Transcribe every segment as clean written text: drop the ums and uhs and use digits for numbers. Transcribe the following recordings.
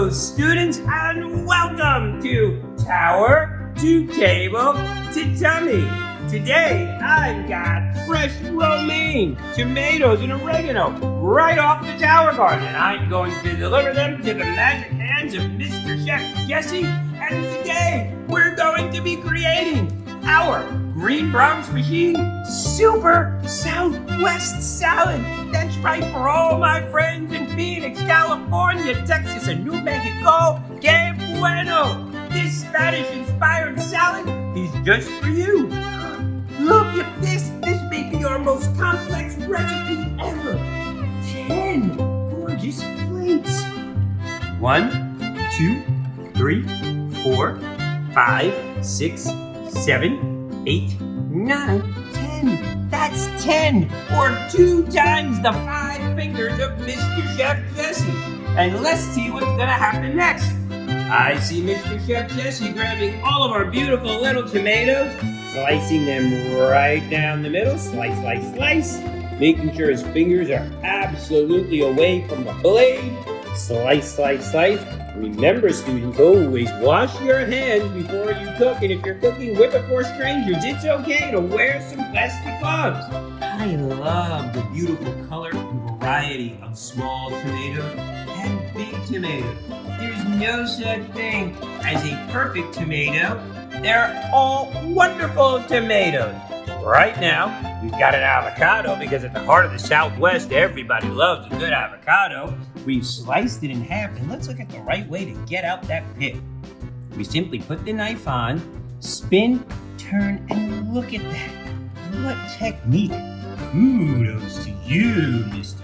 Hello, students, and welcome to Tower to Table to Tummy. Today, I've got fresh romaine, tomatoes, and oregano right off the tower garden, and I'm going to deliver them to the magic hands of Mr. Chef Jesse. And today, we're going to be creating our Green Bronx Machine Super Southwest Salad. That's right, for all my friends in Phoenix, California, Texas, and New Mexico. Que bueno! This Spanish-inspired salad is just for you. Look at this. This may be our most complex recipe ever. 10 gorgeous plates. 1, 2, 3, 4, 5, 6, 7, 8, 9, 10. That's 10, or 2 times the 5 fingers of Mr. Chef Jesse. And let's see what's gonna happen next. I see Mr. Chef Jesse grabbing all of our beautiful little tomatoes, slicing them right down the middle, slice, slice, slice, making sure his fingers are absolutely away from the blade. Slice, slice, slice. Remember, students, always wash your hands before you cook, and if you're cooking with or for strangers, it's okay to wear some plastic gloves. I love the beautiful color and variety of small tomatoes and big tomatoes. There's no such thing as a perfect tomato. They're all wonderful tomatoes. Right now, we've got an avocado because at the heart of the Southwest, everybody loves a good avocado. We've sliced it in half, and let's look at the right way to get out that pit. We simply put the knife on, spin, turn, and look at that. What technique. Kudos to you, Mr.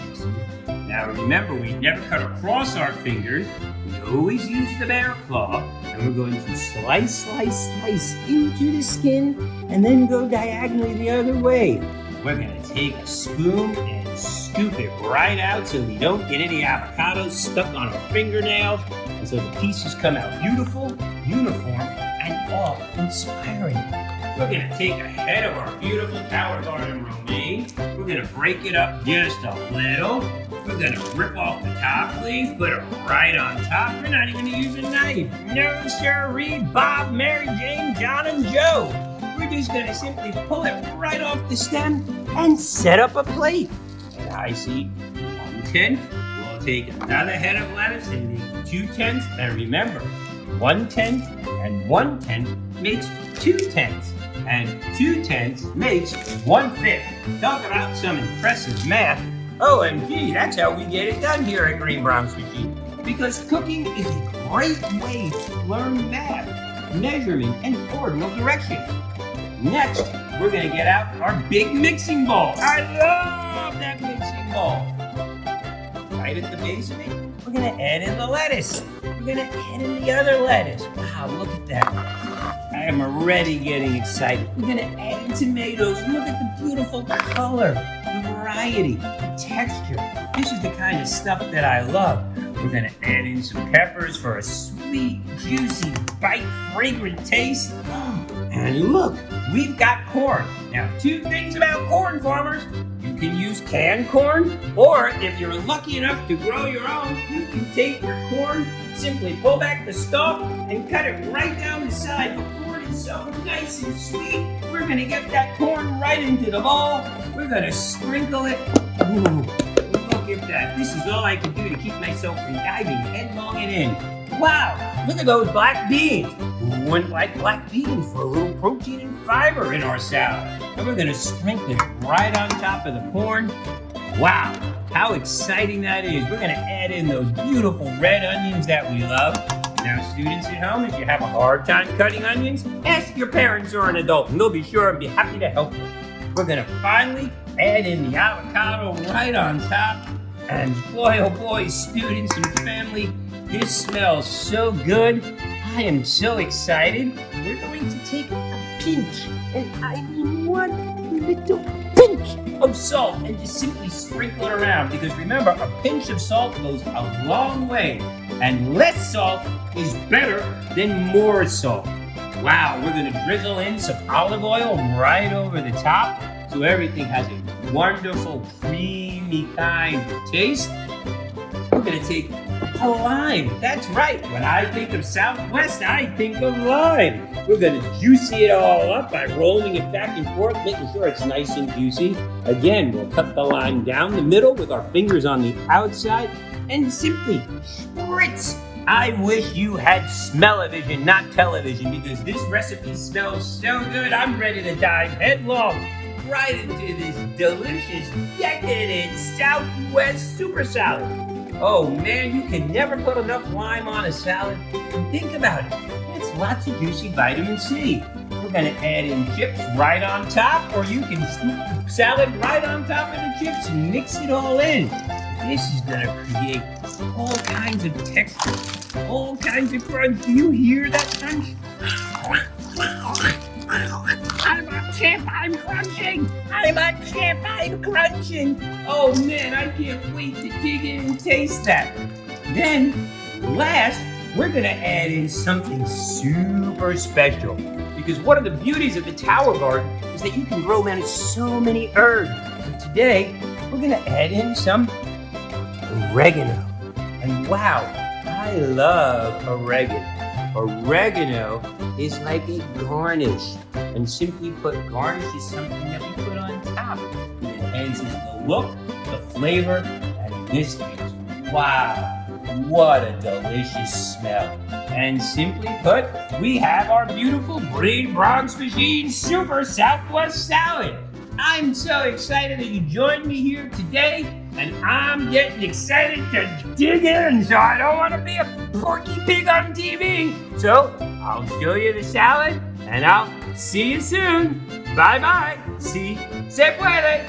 Jesse. Now remember, we never cut across our fingers. We always use the bear claw, and we're going to slice, slice, slice into the skin, and then go diagonally the other way. We're going to take a spoon and scoop it right out so we don't get any avocados stuck on our fingernails, and so the pieces come out beautiful, uniform, and awe-inspiring. We're going to take a head of our beautiful tower garden romaine. We're going to break it up just a little. We're going to rip off the top leaves, put it right on top. We're not even going to use a knife. No, sirree, Bob, Mary, Jane, John, and Joe. We're just going to simply pull it right off the stem and set up a plate. And I see 1/10. We'll take another head of lettuce and make 2/10. And remember, 1/10 and 1/10 makes 2/10. And 2/10 makes 1/5. Talk about some impressive math. OMG, that's how we get it done here at Green Bronx Machine. Because cooking is a great way to learn math, measurement, and ordinal directions. Next, we're going to get out our big mixing bowl. I love that mixing bowl. Right at the base of it, we're going to add in the lettuce. We're going to add in the other lettuce. Wow, look at that. I am already getting excited. We're going to add in tomatoes. Look at the beautiful color, the variety, the texture. This is the kind of stuff that I love. We're going to add in some peppers for a sweet, juicy, bite, fragrant taste. And look, we've got corn. Now, 2 things about corn, farmers. You can use canned corn, or if you're lucky enough to grow your own, you can take your corn, simply pull back the stalk, and cut it right down the side. The corn is so nice and sweet. We're going to get that corn right into the bowl. We're going to sprinkle it. Ooh, look at that. This is all I can do to keep myself from diving headlong and in. Wow, look at those black beans. Who wouldn't like black beans for a little protein and fiber in our salad? And we're going to sprinkle it right on top of the corn. Wow, how exciting that is. We're going to add in those beautiful red onions that we love. Now, students at home, if you have a hard time cutting onions, ask your parents or an adult, and they'll be sure and be happy to help you. We're going to finally add in the avocado right on top. And boy, oh boy, students and family, this smells so good. I am so excited. We're going to take a pinch, and I mean one little pinch of salt, and just simply sprinkle it around. Because remember, a pinch of salt goes a long way, and less salt is better than more salt. Wow, we're going to drizzle in some olive oil right over the top, so everything has a wonderful, creamy kind of taste. We're going to take a lime. That's right. When I think of Southwest, I think of lime. We're going to juicy it all up by rolling it back and forth, making sure it's nice and juicy. Again, we'll cut the lime down the middle with our fingers on the outside and simply spritz. I wish you had smell-o-vision, not television, because this recipe smells so good. I'm ready to dive headlong right into this delicious, decadent Southwest super salad. Oh man, you can never put enough lime on a salad. And think about it, it's lots of juicy vitamin C. We're gonna add in chips right on top, or you can scoop the salad right on top of the chips and mix it all in. This is gonna create all kinds of texture, all kinds of crunch. Do you hear that crunch? I'm a chip, I'm crunching! I'm a chip, I'm crunching! Oh man, I can't wait to dig in and taste that. Then, last, we're gonna add in something super special. Because one of the beauties of the Tower Garden is that you can grow in so many herbs. But today, we're gonna add in some oregano. And wow, I love oregano. Oregano is like a garnish. And simply put, garnish is something that we put on top. It enhances the look, the flavor, and in this case, wow, what a delicious smell. And simply put, we have our beautiful Bronx Machine Super Southwest Salad. I'm so excited that you joined me here today, and I'm getting excited to dig in, so I don't want to be a porky pig on TV. So I'll show you the salad, and I'll see you soon. Bye-bye. Si se puede.